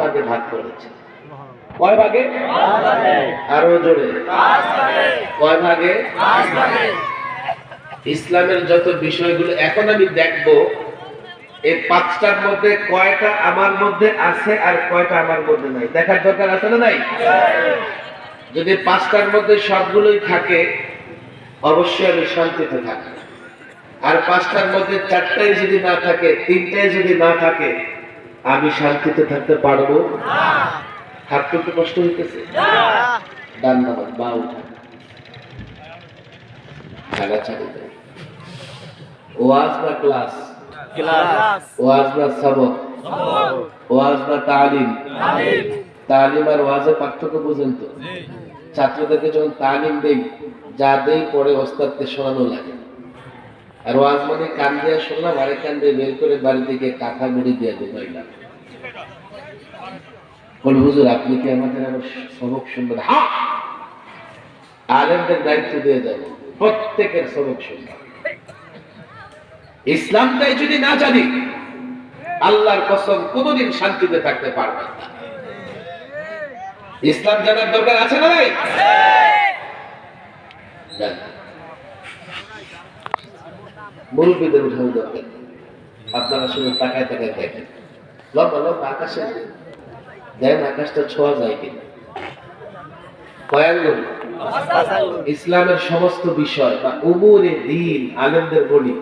ভাগে ভাগ করেছে। কয় ভাগে? আরো জোরে। কয় ভাগে? ইসলামের যত বিষয়গুলো এখন আমি দেখব, এই পাঁচটার মধ্যে কয়টা আমার মধ্যে আছে আর কয়টা আমার মধ্যে নাই, দেখার দরকার আছে না নাই? যদি পাঁচটার মধ্যে সবগুলোই থাকে, অবশ্যই আমি শান্তিতে থাকি। আর পাঁচটার মধ্যে চারটাই যদি না থাকে, তিনটাই যদি না থাকে, আমি শান্তিতে থাকতে পারবো না। হাত তুলতে কষ্ট হইতেছে? ডান নামান, বা উঠা, খাগা ছাড়ি দেয়। ওয়াজ না ক্লাস? ওয়াজ না সবক? ওয়াজ না তালিম? তালিম আর ওয়াজের পার্থক্য বুঝেন তো? ছাত্রদেরকে যখন তালিম দেই, যা দেই পরে ওস্তাদকে শোনানো লাগে। আর ওয়াজ মানে কান দিয়ে শুনলাম, আরেক কান দিয়ে বের করে বাড়ি থেকে কাঁথা মেরে দিয়ে দেবাইলাম। বল হুজুর, আপনি কি আমাদের আরো সবক শুনবেন? হ্যাঁ, আলেমদের দায়িত্ব দিয়ে যাবো, প্রত্যেকের সবক শুনবেন। ইসলামটাই যদি না জানি, আল্লাহর কসম কোনদিন শান্তিতে থাকতে পারবেন না। ইসলাম জানার দরকার আছে না নাই? মুরব্বীদের উঠানো দরকার। আপনারা শুনে তাকায় তাকায় দেখেন, লম্বা লম্বা আকাশে দেন, আকাশটা ছোঁয়া যায় কিনা? কয়াঙ্গুল ইসলামের সমস্ত বিষয় বা উমুরে দ্বীন আলেমদের বলি,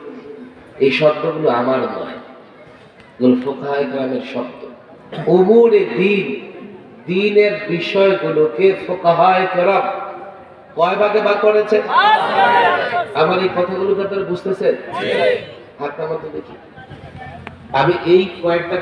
এই শব্দগুলো আমার নয়, এগুলো ফুকাহায়ে কেরামের শব্দ। উমুরে দ্বীন, দ্বীনের বিষয়গুলোকে ফুকাহায়ে কেরাম কয় ভাগে ভাগ করেছে? আমার এই কথাগুলো আপনারা বুঝতেছেন? হাত নামাতে দেখি। আমি এই কয়েকটা